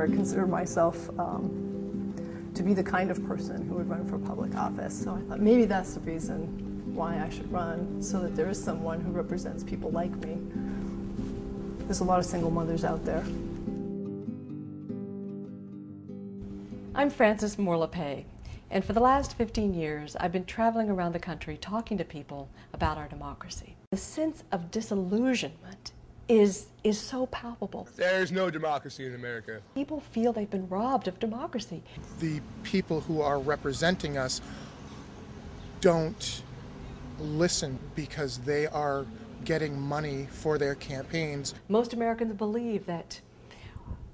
never considered myself to be the kind of person who would run for public office. So I thought maybe that's the reason why I should run, so that there is someone who represents people like me. There's a lot of single mothers out there. I'm Frances Moore LePay, and for the last 15 years I've been traveling around the country talking to people about our democracy. The sense of disillusionment is so palpable. There's no democracy in America. People feel they've been robbed of democracy. The people who are representing us don't listen because they are getting money for their campaigns. Most Americans believe that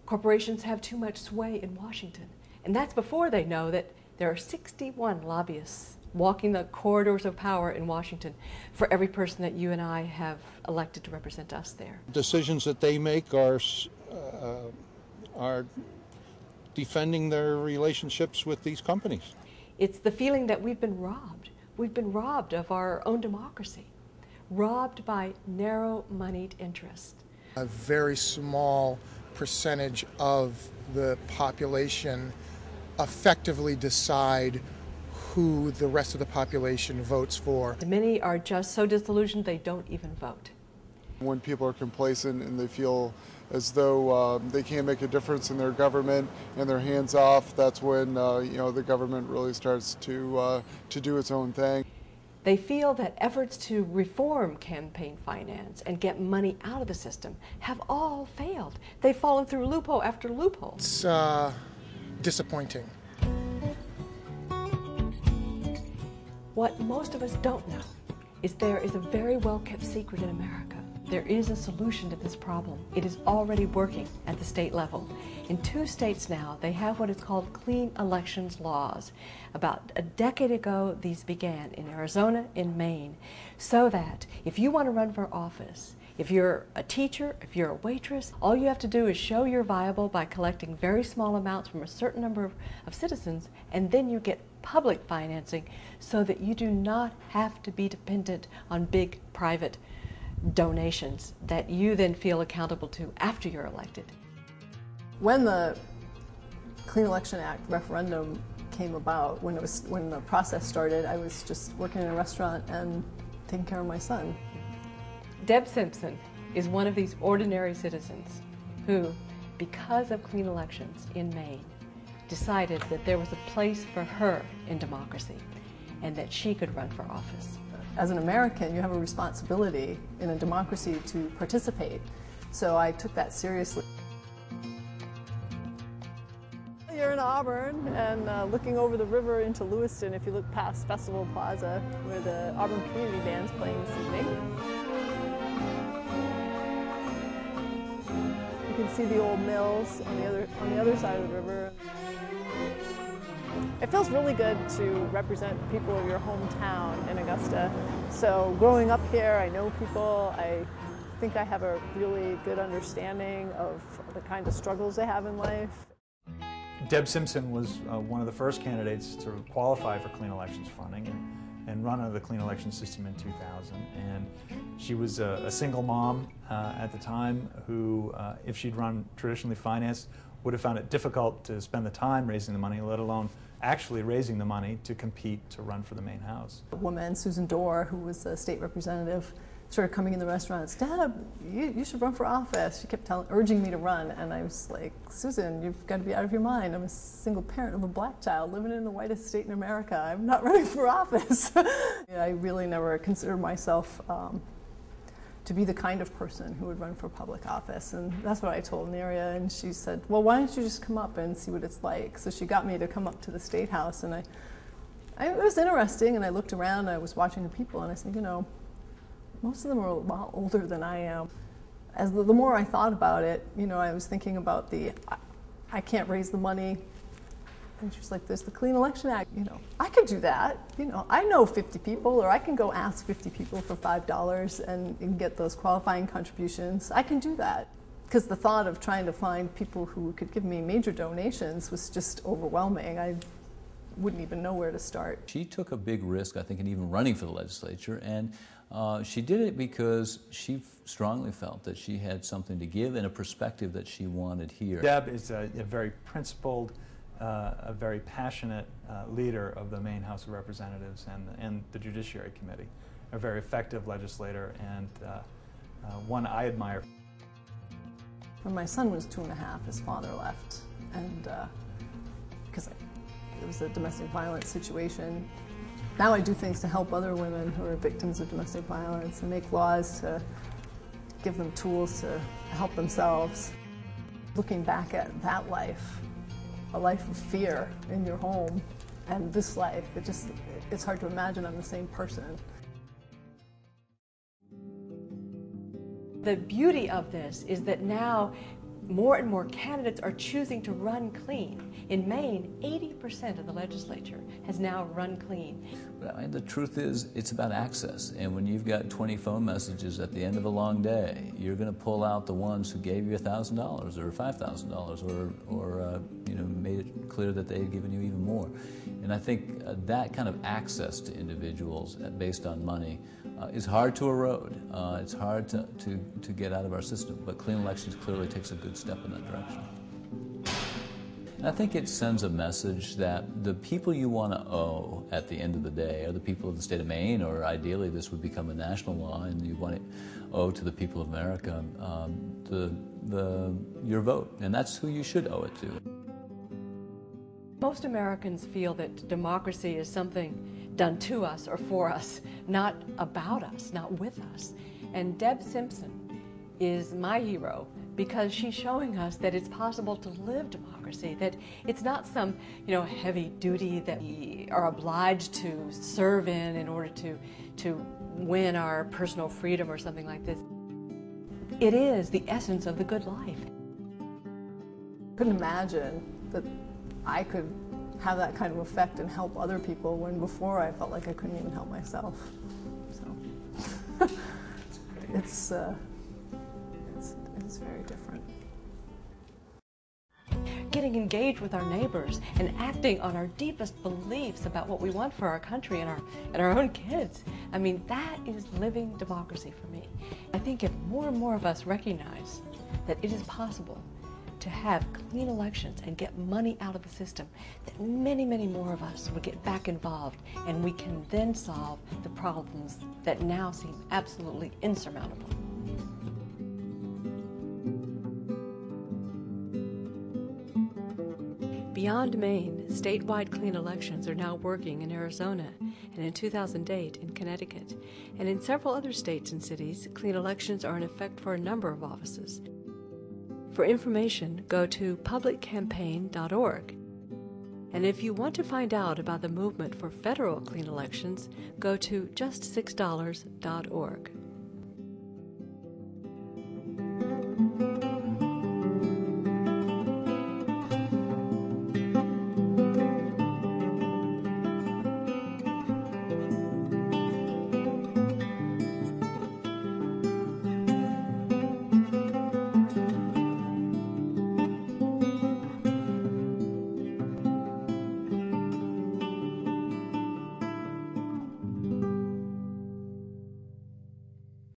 corporations have too much sway in Washington. And that's before they know that there are 61 lobbyists walking the corridors of power in Washington for every person that you and I have elected to represent us there. Decisions that they make are defending their relationships with these companies. It's the feeling that we've been robbed. We've been robbed of our own democracy, robbed by narrow-moneyed interests. A very small percentage of the population effectively decide who the rest of the population votes for. Many are just so disillusioned they don't even vote. When people are complacent and they feel as though they can't make a difference in their government and they're hands off, that's when the government really starts to do its own thing. They feel that efforts to reform campaign finance and get money out of the system have all failed. They've fallen through loophole after loophole. It's disappointing. What most of us don't know is there is a very well-kept secret in America. There is a solution to this problem. It is already working at the state level. In 2 states now, they have what is called clean elections laws. About a decade ago, these began in Arizona, in Maine, so that if you want to run for office, if you're a teacher, if you're a waitress, all you have to do is show you're viable by collecting very small amounts from a certain number of citizens, and then you get public financing so that you do not have to be dependent on big private donations that you then feel accountable to after you're elected. When the Clean Election Act referendum came about, when the process started, I was just working in a restaurant and taking care of my son. Deb Simpson is one of these ordinary citizens who, because of clean elections in Maine, decided that there was a place for her in democracy and that she could run for office. As an American, you have a responsibility in a democracy to participate, so I took that seriously. You're in Auburn and looking over the river into Lewiston if you look past Festival Plaza where the Auburn Community Band's playing this evening. You can see the old mills on the other side of the river. It feels really good to represent people of your hometown in Augusta. So growing up here, I know people. I think I have a really good understanding of the kind of struggles they have in life. Deb Simpson was one of the first candidates to qualify for clean elections funding and run under the clean election system in 2000. And she was a single mom at the time who, if she'd run traditionally financed, would have found it difficult to spend the time raising the money, let alone actually raising the money to compete to run for the Maine House. A woman, Susan Dorr, who was a state representative, started coming in the restaurants. Deb, you should run for office. She kept urging me to run, and I was like, Susan, you've got to be out of your mind. I'm a single parent of a black child living in the whitest state in America. I'm not running for office. I really never considered myself to be the kind of person who would run for public office, and that's what I told Neria, and she said, well, why don't you just come up and see what it's like? So she got me to come up to the State House, and it was interesting, and I looked around, and I was watching the people, and I said, you know, most of them are a lot older than I am. As the more I thought about it, you know, I was thinking about I can't raise the money. And she's like, there's the Clean Election Act, you know, I could do that. You know, I know 50 people, or I can go ask 50 people for $5 and get those qualifying contributions. I can do that. Because the thought of trying to find people who could give me major donations was just overwhelming. wouldn't even know where to start. She took a big risk, I think, in even running for the legislature, and she did it because she strongly felt that she had something to give and a perspective that she wanted here. Deb is a very principled, a very passionate leader of the Maine House of Representatives and the Judiciary Committee, a very effective legislator, and one I admire. When my son was 2.5, his father left, and because it was a domestic violence situation. Now I do things to help other women who are victims of domestic violence and make laws to give them tools to help themselves. Looking back at that life, a life of fear in your home, and this life, it's hard to imagine I'm the same person. The beauty of this is that now more and more candidates are choosing to run clean. In Maine, 80% of the legislature has now run clean. But the truth is, it's about access. And when you've got 20 phone messages at the end of a long day, you're going to pull out the ones who gave you $1,000 or $5,000 or made it clear that they had given you even more. And I think that kind of access to individuals based on money is hard to erode. It's hard to get out of our system. But Clean Elections clearly takes a good step in that direction. And I think it sends a message that the people you want to owe at the end of the day are the people of the state of Maine, or ideally this would become a national law, and you want to owe to the people of America your vote. And that's who you should owe it to. Most Americans feel that democracy is something done to us or for us, not about us, not with us. And Deb Simpson is my hero because she's showing us that it's possible to live democracy, that it's not some, heavy duty that we are obliged to serve in order to win our personal freedom or something like this. It is the essence of the good life. Couldn't imagine that I could have that kind of effect and help other people when before I felt like I couldn't even help myself. So it's very different. Getting engaged with our neighbors and acting on our deepest beliefs about what we want for our country and our own kids. I mean, that is living democracy for me. I think if more and more of us recognize that it is possible to have clean elections and get money out of the system, that many, many more of us would get back involved, and we can then solve the problems that now seem absolutely insurmountable. Beyond Maine, statewide clean elections are now working in Arizona and in 2008 in Connecticut. And in several other states and cities, clean elections are in effect for a number of offices. For information, go to publiccampaign.org. And if you want to find out about the movement for federal clean elections, go to justsix.org.